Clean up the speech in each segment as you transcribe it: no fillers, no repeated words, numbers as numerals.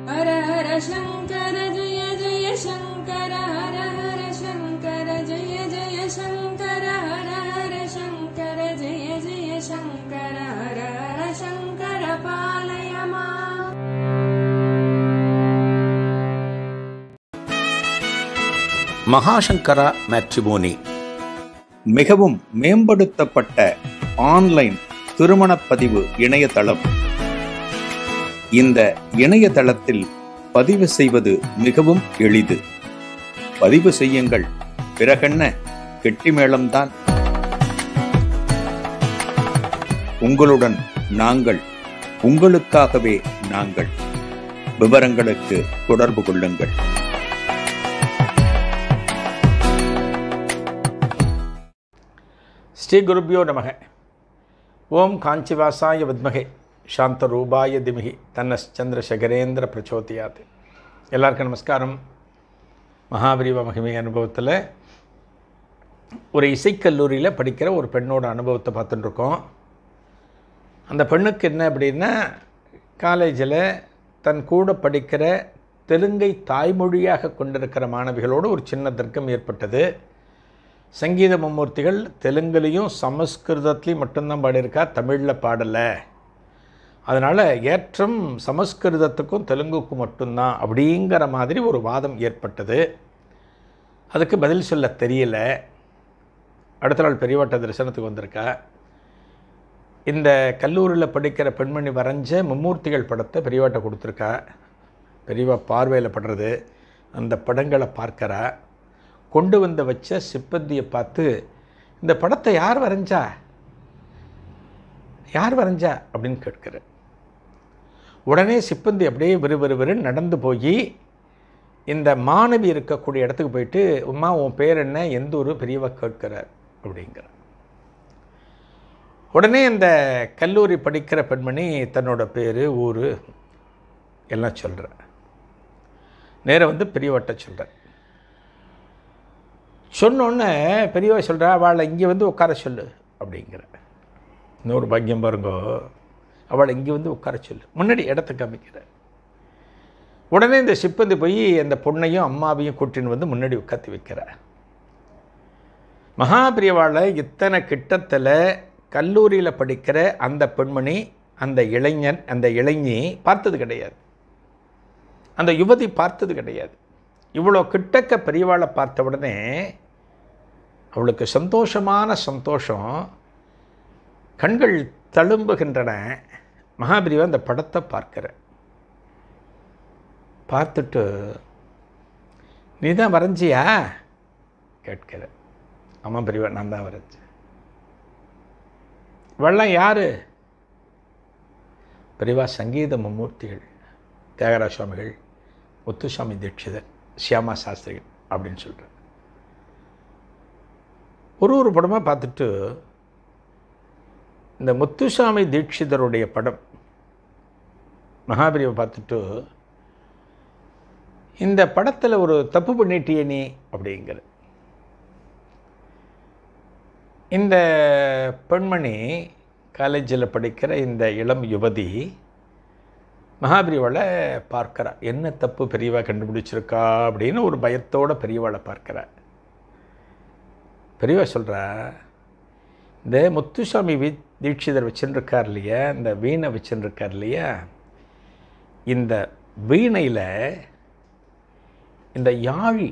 ஹர ஹர சங்கர ஜெய ஜெய சங்கர ஹர ஹர சங்கர ஜெய ஜெய சங்கர ஹர ஹர சங்கர ஜெய ஜெய சங்கர ஹர ஹர சங்கர பாலய மாம். Mahasankara matrimony மிகவும் மேம்படுத்தப்பட்ட online திருமணப்பதிவு இணையதளம். இந்த இணையதளத்தில் பதிவு செய்வது மிகவும் எளிது. பதிவு செய்யுங்கள், பிறகென்ன கெட்டிமேளம்தான். உங்களுடன் நாங்கள், உங்களுக்காகவே நாங்கள். விவரங்களுக்கு தொடர்பு கொள்ளுங்கள். ஸ்ரீ குருபியோ நமக. ஓம் காஞ்சிவாசாய வித்மகே சாந்தரூபாய திமிகி தன்னச்சந்திரசேகரேந்திர பிரச்சோதியாத். எல்லாருக்கும் நமஸ்காரம். மகாபிரிவ மகிமை அனுபவத்தில் ஒரு இசைக்கல்லூரியில் படிக்கிற ஒரு பெண்ணோட அனுபவத்தை பார்த்துட்டுருக்கோம். அந்த பெண்ணுக்கு என்ன அப்படின்னா, காலேஜில் தன் கூட படிக்கிற தெலுங்கை தாய்மொழியாக கொண்டிருக்கிற மாணவிகளோடு ஒரு சின்ன தர்க்கம் ஏற்பட்டது. சங்கீத மும்மூர்த்திகள் தெலுங்குலேயும் சமஸ்கிருதத்துலேயும் மட்டும்தான் பாடியிருக்கா, தமிழில் பாடலை. அதனால் ஏற்றம் சமஸ்கிருதத்துக்கும் தெலுங்குக்கும் மட்டும்தான் அப்படிங்கிற மாதிரி ஒரு வாதம் ஏற்பட்டது. அதுக்கு பதில் சொல்ல தெரியல. அடுத்த நாள் பெரியவாட்ட தரிசனத்துக்கு வந்திருக்கா. இந்த கல்லூரியில் படிக்கிற பெண்மணி வரைஞ்ச மும்மூர்த்திகள் படத்தை பெரியவாட்ட கொடுத்துருக்கா. பெரியவா பார்வையில் படுறது, அந்த படங்களை பார்க்குறா. கொண்டு வந்து வச்ச சிப்பந்தியை பார்த்து, இந்த படத்தை யார் வரைஞ்சா அப்படின்னு கேட்குற. உடனே சிப்பந்தி அப்படியே விறுவிறுவிறுன்னு நடந்து போய் இந்த மாணவி இருக்கக்கூடிய இடத்துக்கு போயிட்டு, உமா உன் பேர் என்ன, எந்த ஊர், பெரியவா கேட்கிறார் அப்படிங்கிற. உடனே இந்த கல்லூரி படிக்கிற பெண்மணி தன்னோட பேர், ஊர் எல்லாம் சொல்கிற. நேராக வந்து பெரியவாட்ட சொல்கிற. சொன்னோன்னே பெரியவா சொல்கிறா, அவளை இங்கே வந்து உட்கார சொல்லு அப்படிங்கிற. இன்னொரு பாக்கியம் பாருங்கோ, அவளை இங்கே வந்து உட்கார சொல்லு, முன்னாடி இடத்த காமிக்கிற. உடனே இந்த சிப்பந்தி போய் அந்த பொண்ணையும் அம்மாவையும் கூட்டின்னு வந்து முன்னாடி உட்காத்தி வைக்கிற. மகாபிரியவாளை இத்தனை கிட்டத்தில் கல்லூரியில் படிக்கிற அந்த பெண்மணி, அந்த இளைஞன், அந்த இளைஞி பார்த்தது கிடையாது. அந்த யுவதி பார்த்தது கிடையாது. இவ்வளோ கிட்டக்க பெரியவாளை பார்த்த உடனே அவளுக்கு சந்தோஷமான சந்தோஷம், கண்கள் தழும்புகின்றன. மகாபிரிவா அந்த படத்தை பார்க்கிற. பார்த்துட்டு, நீ தான் வரைஞ்சியா கேட்கிற. ஆமாம் பெரியவா, நான் தான் வரைஞ்சேன். இவெல்லாம் யார்? பெரியவா சங்கீத மும்மூர்த்திகள், தியாகராஜ சுவாமிகள், முத்துசாமி தீட்சிதர், சியாமா சாஸ்திரிகள் அப்படின்னு சொல்கிறேன். ஒரு படமாக பார்த்துட்டு, இந்த முத்துசாமி தீட்சிதருடைய படம் மகாபிரிவை பார்த்துட்டு, இந்த படத்தில் ஒரு தப்பு பண்ணிட்டியே நீ அப்படிங்கிற. இந்த பெண்மணி காலேஜில் படிக்கிற இந்த இளம் யுவதி மகாபிரிவாளை பார்க்குறா. என்ன தப்பு பெரியவா கண்டுபிடிச்சிருக்கா அப்படின்னு ஒரு பயத்தோடு பெரியவாளை பார்க்குறா. பெரியவா சொல்கிறா, இந்த முத்துசாமி தீட்சிதர் வச்சுருக்கார் இல்லையா, இந்த வீணை வச்சுருக்கார் இல்லையா, இந்த வீணையில் இந்த யாழி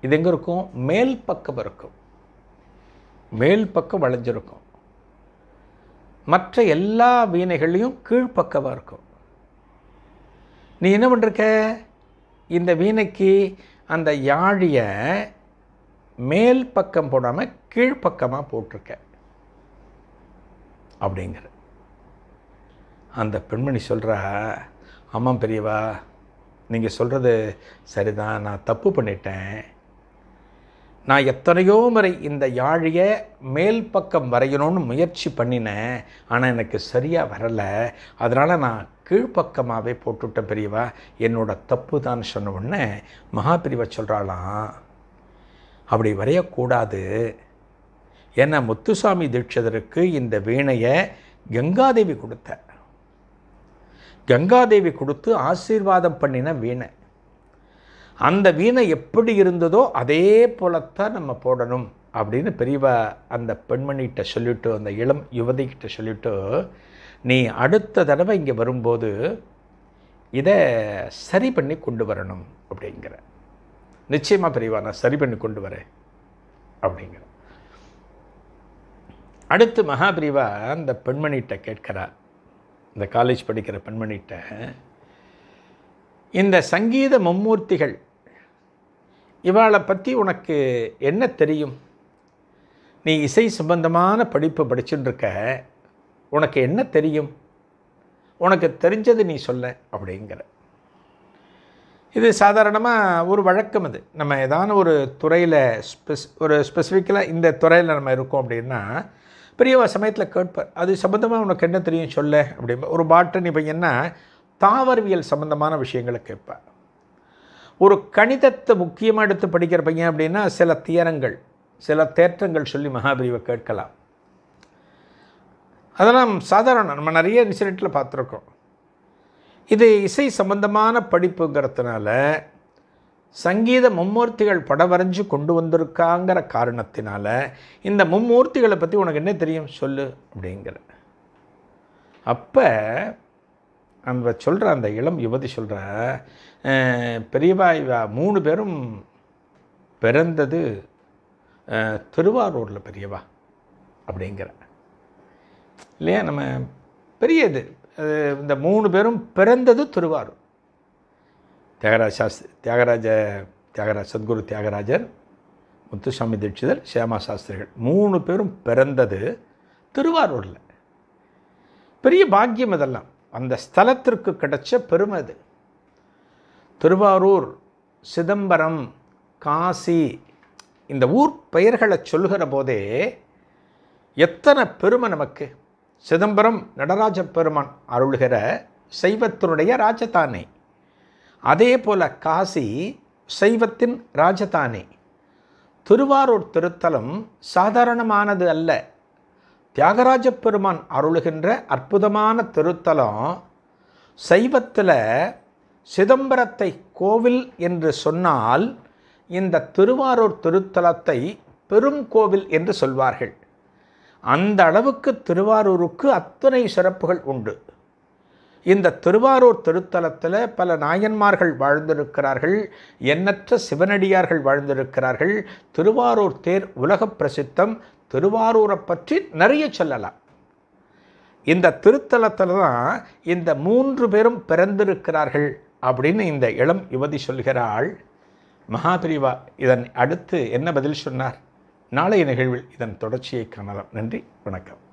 இது எங்கே இருக்கும்? மேல் பக்கம் இருக்கும். மேல் பக்கம் வளைஞ்சிருக்கும். மற்ற எல்லா வீணைகளையும் கீழ்ப்பக்கமாக இருக்கும். நீ என்ன பண்ணிருக்க? இந்த வீணைக்கு அந்த யாழியை மேல் பக்கம் போடாமல் கீழ்ப்பக்கமாக போட்டிருக்க அப்படிங்கிற. அந்த பெண்மணி சொல்கிறா, ஆமாம் பெரியவா, நீங்கள் சொல்கிறது சரிதான், நான் தப்பு பண்ணிட்டேன். நான் எத்தனையோ முறை இந்த யாழியை மேல் பக்கம் வரையணும்னு முயற்சி பண்ணினேன், ஆனால் எனக்கு சரியாக வரலை. அதனால் நான் கீழ்ப்பக்கமாகவே போட்டுவிட்டேன் பெரியவா, என்னோட தப்பு தான் சொன்ன உடனே மகாபிரிவா சொல்கிறாளாம், அப்படி வரையக்கூடாது. ஏன்னா முத்துசாமி தீட்சிதருக்கு இந்த வீணையை கங்காதேவி கொடுத்த. கங்காதேவி கொடுத்து ஆசீர்வாதம் பண்ணின வீணை. அந்த வீணை எப்படி இருந்ததோ அதே போலத்தான் நம்ம போடணும் அப்படின்னு பெரியவா அந்த பெண்மணிகிட்ட சொல்லிவிட்டு, அந்த இளம் யுவதிகிட்ட சொல்லிவிட்டு, நீ அடுத்த தடவை இங்கே வரும்போது இதை சரி பண்ணி கொண்டு வரணும் அப்படிங்கிற. நிச்சயமாக பெரியவா, நான் சரி பண்ணி கொண்டு வரேன் அப்படிங்கிற. அடுத்து மகாபிரிவா அந்த பெண்மணிகிட்ட கேட்கிறார், இந்த காலேஜ் படிக்கிற பெண்மணிகிட்ட, இந்த சங்கீத மும்மூர்த்திகள் இவாளை பற்றி உனக்கு என்ன தெரியும்? நீ இசை சம்பந்தமான படிப்பு படிச்சுட்டு இருக்க, உனக்கு என்ன தெரியும்? உனக்கு தெரிஞ்சது நீ சொல்ல அப்படிங்கிற. இது சாதாரணமாக ஒரு வழக்கம். அது நம்ம ஏதான ஒரு துறையில் ஒரு ஸ்பெசிஃபிக்கலாக இந்த துறையில் நம்ம இருக்கோம் அப்படின்னா பெரியவா சமயத்தில் கேட்பார், அது சம்மந்தமாக உனக்கு என்ன தெரியும் சொல்ல அப்படின்பா. ஒரு பாட்டனி பையன்னா தாவரவியல் சம்பந்தமான விஷயங்களை கேட்பார். ஒரு கணிதத்தை முக்கியமாக எடுத்து படிக்கிற பையன் அப்படின்னா சில தியரங்கள், சில தேற்றங்கள் சொல்லி மகாபிரிவை கேட்கலாம். அதெல்லாம் சாதாரண, நம்ம நிறைய இன்சிடெண்ட்டில் பார்த்துருக்கோம். இது இசை சம்பந்தமான படிப்புங்கிறதுனால சங்கீத மும்மூர்த்திகள் படம் வரைஞ்சி கொண்டு வந்திருக்காங்கிற காரணத்தினால இந்த மும்மூர்த்திகளை பற்றி உனக்கு என்ன தெரியும் சொல்லு அப்படிங்கிற. அப்போ அந்த சொல்கிற அந்த இளம் யுவதி சொல்கிற, பெரியவா இவா 3 பேரும் பிறந்தது திருவாரூரில் பெரியவா அப்படிங்கிற. இல்லையா, நம்ம பெரிய இது இந்த 3 பேரும் பிறந்தது திருவாரூர். தியாகராஜ சத்குரு தியாகராஜர், முத்துசாமி தீட்சிதர், சியாமா சாஸ்திரிகள் 3 பேரும் பிறந்தது திருவாரூரில். பெரிய பாக்கியம் இதெல்லாம், அந்த ஸ்தலத்திற்கு கிடைச்ச பெருமை அது. திருவாரூர், சிதம்பரம், காசி, இந்த ஊர் பெயர்களை சொல்கிற போதே எத்தனை பெருமை நமக்கு. சிதம்பரம் நடராஜ பெருமான் அருள்கிற சைவத்தினுடைய ராஜதானி. அதே போல் காசி சைவத்தின் ராஜதானி. திருவாரூர் திருத்தலம் சாதாரணமானது அல்ல. தியாகராஜ பெருமான் அருளுகின்ற அற்புதமான திருத்தலம். சைவத்தில் சிதம்பரத்தை கோவில் என்று சொன்னால் இந்த திருவாரூர் திருத்தலத்தை பெரும் கோவில் என்று சொல்வார்கள். அந்த அளவுக்கு திருவாரூருக்கு அத்தனை சிறப்புகள் உண்டு. இந்த திருவாரூர் திருத்தலத்தில் பல நாயன்மார்கள் வாழ்ந்திருக்கிறார்கள், எண்ணற்ற சிவனடியார்கள் வாழ்ந்திருக்கிறார்கள். திருவாரூர் தேர் உலக பிரசித்தம். திருவாரூரை பற்றி நிறைய சொல்லலாம். இந்த திருத்தலத்தில் தான் இந்த 3 பேரும் பிறந்திருக்கிறார்கள் அப்படின்னு இந்த இளம் யுவதி சொல்கிறாள். மகாபிரிவா இதன் அடுத்து என்ன பதில் சொன்னார்? நாளைய நிகழ்வில் இதன் தொடர்ச்சியை காணலாம். நன்றி, வணக்கம்.